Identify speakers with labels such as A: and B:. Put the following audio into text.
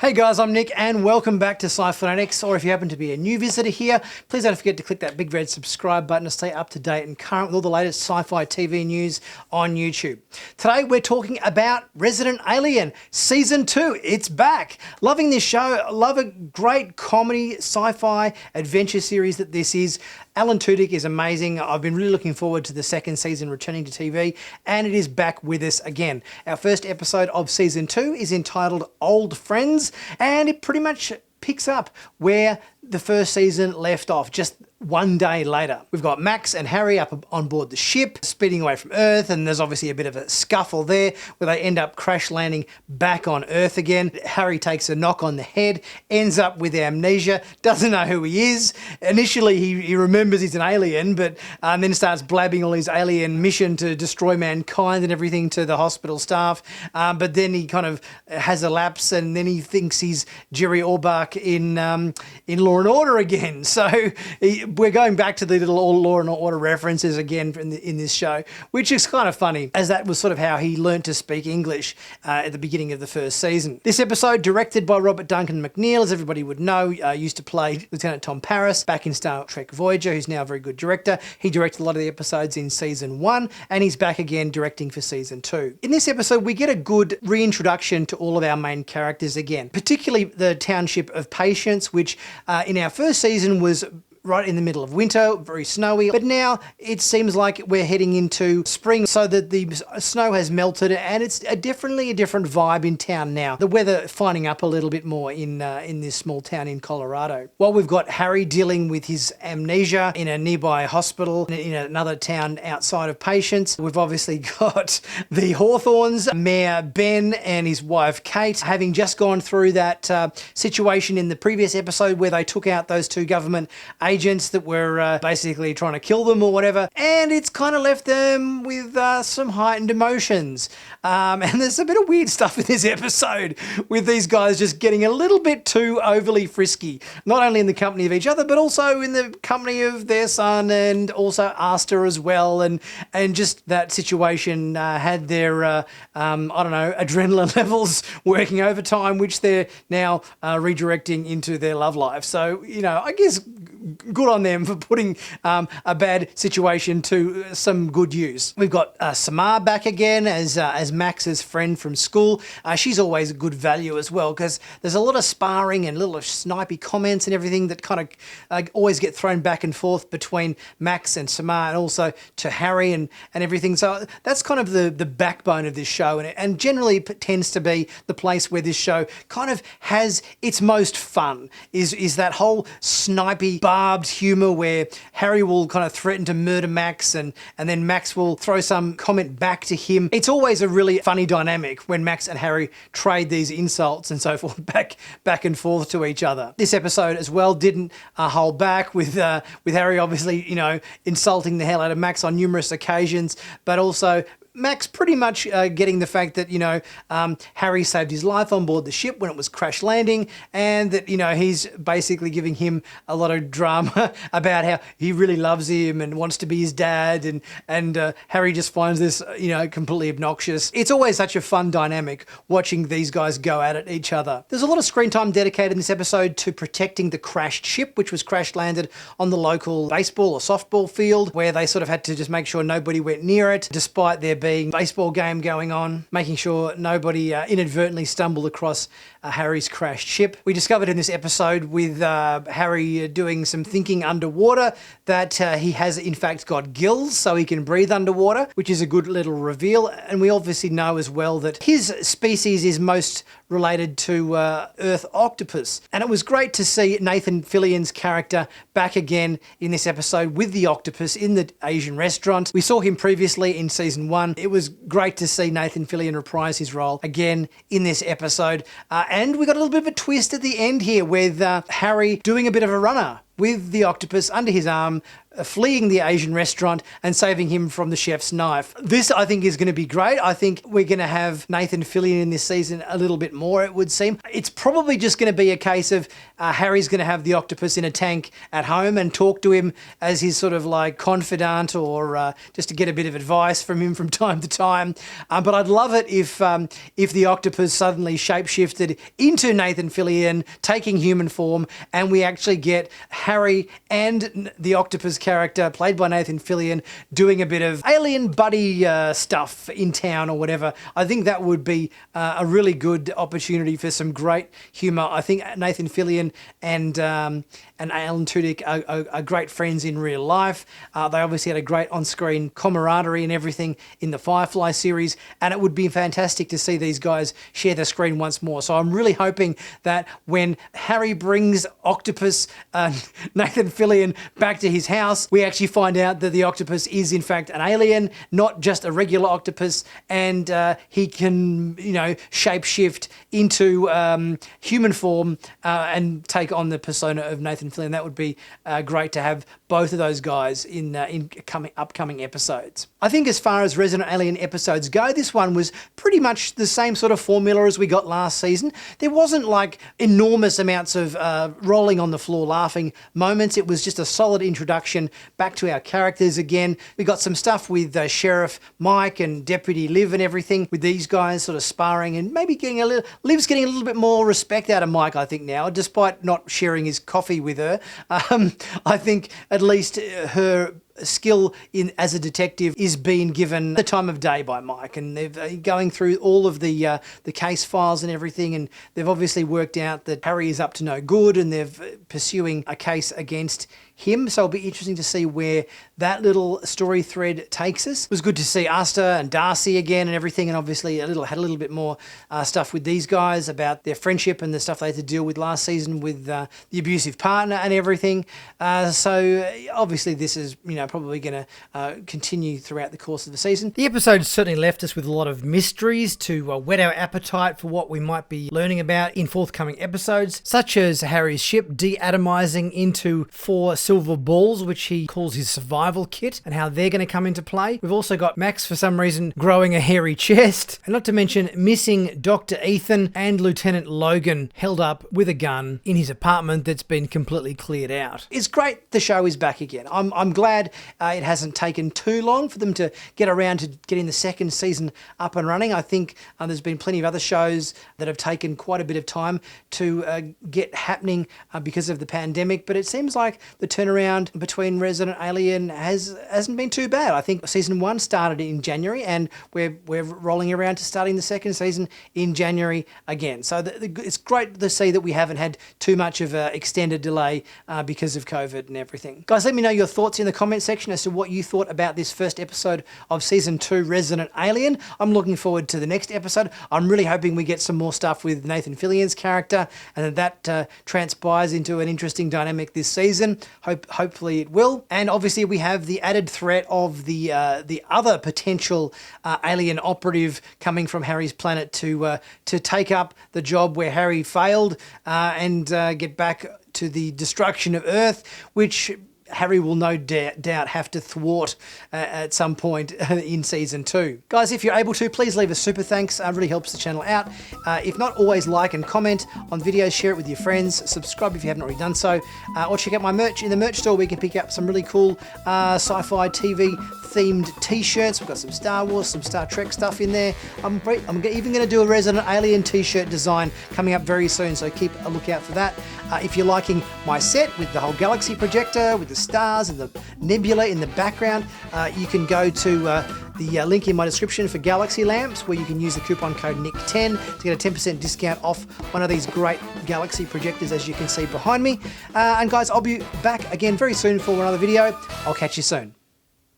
A: Hey guys, I'm Nick and welcome back to Sci-Finatics, or if you happen to be a new visitor here, please don't forget to click that big red subscribe button to stay up to date and current with all the latest sci-fi TV news on YouTube. Today we're talking about Resident Alien Season 2. It's back. Loving this show. Love a great comedy, sci-fi, adventure series that this is. Alan Tudyk is amazing. I've been really looking forward to the second season returning to TV, and it is back with us again. Our first episode of Season 2 is entitled Old Friends, and it pretty much picks up where the first season left off, just one day later. We've got Max and Harry up on board the ship, speeding away from Earth, and there's obviously a bit of a scuffle there where they end up crash landing back on Earth again. Harry takes a knock on the head, ends up with amnesia, doesn't know who he is. Initially he remembers he's an alien, but then starts blabbing all his alien mission to destroy mankind and everything to the hospital staff. But then he kind of has a lapse, and then he thinks he's Jerry Orbach in Law and Order again. So we're going back to the little Law and Order references again in this show, which is kind of funny, as that was sort of how he learned to speak English at the beginning of the first season. This episode, directed by Robert Duncan McNeill, as everybody would know, used to play Lieutenant Tom Paris back in Star Trek Voyager, who's now a very good director. He directed a lot of the episodes in Season 1, and he's back again directing for Season 2. In this episode, we get a good reintroduction to all of our main characters again, particularly the township of Patience, which in our first season was right in the middle of winter, very snowy, but now it seems like we're heading into spring, so that the snow has melted and it's definitely a different vibe in town now. The weather finding up a little bit more in this small town in Colorado. While we've got Harry dealing with his amnesia in a nearby hospital in another town outside of Patience, we've obviously got the Hawthorns, Mayor Ben and his wife Kate, having just gone through that situation in the previous episode where they took out those two government agents that were basically trying to kill them or whatever, and it's kind of left them with some heightened emotions. And there's a bit of weird stuff in this episode with these guys just getting a little bit too overly frisky, not only in the company of each other, but also in the company of their son and also Asta as well. And just that situation had their, I don't know, adrenaline levels working overtime, which they're now redirecting into their love life. So, you know, I guess good on them for putting a bad situation to some good use. We've got Samar back again as Max's friend from school. She's always a good value as well, because there's a lot of sparring and little snipey comments and everything that kind of always get thrown back and forth between Max and Samar, and also to Harry and everything. So that's kind of the backbone of this show, and generally tends to be the place where this show kind of has its most fun, is that whole snipey, barbed humour where Harry will kind of threaten to murder Max, and then Max will throw some comment back to him. It's always a really funny dynamic when Max and Harry trade these insults and so forth back and forth to each other. This episode as well didn't hold back with Harry obviously, you know, insulting the hell out of Max on numerous occasions, but also Max pretty much getting the fact that, you know, Harry saved his life on board the ship when it was crash landing, and that, you know, he's basically giving him a lot of drama about how he really loves him and wants to be his dad, and Harry just finds this, you know, completely obnoxious. It's always such a fun dynamic watching these guys go at each other. There's a lot of screen time dedicated in this episode to protecting the crashed ship, which was crash landed on the local baseball or softball field, where they sort of had to just make sure nobody went near it, despite there being a baseball game going on, making sure nobody inadvertently stumbled across Harry's crashed ship. We discovered in this episode with Harry doing some thinking underwater that he has in fact got gills, so he can breathe underwater, which is a good little reveal. And we obviously know as well that his species is most related to Earth octopus. And it was great to see Nathan Fillion's character back again in this episode with the octopus in the Asian restaurant. We saw him previously in Season 1. It was great to see Nathan Fillion reprise his role again in this episode. And we got a little bit of a twist at the end here with Harry doing a bit of a runner with the octopus under his arm, fleeing the Asian restaurant and saving him from the chef's knife. This, I think, is going to be great. I think we're going to have Nathan Fillion in this season a little bit more, it would seem. It's probably just going to be a case of Harry's going to have the octopus in a tank at home and talk to him as his sort of like confidant, or just to get a bit of advice from him from time to time. But I'd love it if the octopus suddenly shapeshifted into Nathan Fillion, taking human form, and we actually get Harry and the octopus character, played by Nathan Fillion, doing a bit of alien buddy stuff in town or whatever. I think that would be a really good opportunity for some great humour. I think Nathan Fillion and Alan Tudyk are great friends in real life. They obviously had a great on-screen camaraderie and everything in the Firefly series, and it would be fantastic to see these guys share the screen once more. So I'm really hoping that when Harry brings octopus Nathan Fillion back to his house, we actually find out that the octopus is in fact an alien, not just a regular octopus, and he can, shapeshift into human form and take on the persona of Nathan Fillion. That would be great to have both of those guys in upcoming episodes. I think as far as Resident Alien episodes go, this one was pretty much the same sort of formula as we got last season. There wasn't like enormous amounts of rolling on the floor laughing moments. It was just a solid introduction back to our characters again. We got some stuff with Sheriff Mike and Deputy Liv and everything, with these guys sort of sparring and maybe Liv's getting a little bit more respect out of Mike, I think, now, despite not sharing his coffee with her. I think at least her skill as a detective is being given the time of day by Mike, and they're going through all of the case files and everything, and they've obviously worked out that Harry is up to no good, and they're pursuing a case against him. So it'll be interesting to see where that little story thread takes us. It was good to see Asta and Darcy again and everything, and obviously had a little bit more stuff with these guys about their friendship and the stuff they had to deal with last season with the abusive partner and everything. So obviously this is probably going to continue throughout the course of the season. The episode certainly left us with a lot of mysteries to whet our appetite for what we might be learning about in forthcoming episodes, such as Harry's ship de-atomizing into 4 silver balls, which he calls his survival kit, and how they're going to come into play. We've also got Max, for some reason, growing a hairy chest, and not to mention missing Dr. Ethan and Lieutenant Logan held up with a gun in his apartment that's been completely cleared out. It's great the show is back again. I'm glad it hasn't taken too long for them to get around to getting the second season up and running. I think there's been plenty of other shows that have taken quite a bit of time to get happening because of the pandemic, but it seems like the turnaround between Resident Alien hasn't been too bad. I think season 1 started in January, and we're rolling around to starting the second season in January again. So it's great to see that we haven't had too much of an extended delay because of COVID and everything. Guys, let me know your thoughts in the comment section as to what you thought about this first episode of season 2 Resident Alien. I'm looking forward to the next episode. I'm really hoping we get some more stuff with Nathan Fillion's character, and that transpires into an interesting dynamic this season. Hopefully it will. And obviously we have the added threat of the other potential alien operative coming from Harry's planet to take up the job where Harry failed and get back to the destruction of Earth, which Harry will no doubt have to thwart at some point in season 2. Guys, if you're able to, please leave a super thanks. It really helps the channel out. If not, always like and comment on videos, share it with your friends, subscribe if you haven't already done so, or check out my merch in the merch store where you can pick up some really cool sci-fi TV themed t-shirts. We've got some Star Wars, some Star Trek stuff in there. I'm even going to do a Resident Alien t-shirt design coming up very soon, so keep a lookout for that. If you're liking my set with the whole galaxy projector, with the stars and the nebula in the background, you can go to the link in my description for Galaxy lamps, where you can use the coupon code NICK10 to get a 10% discount off one of these great galaxy projectors, as you can see behind me. And guys, I'll be back again very soon for another video. I'll catch you soon.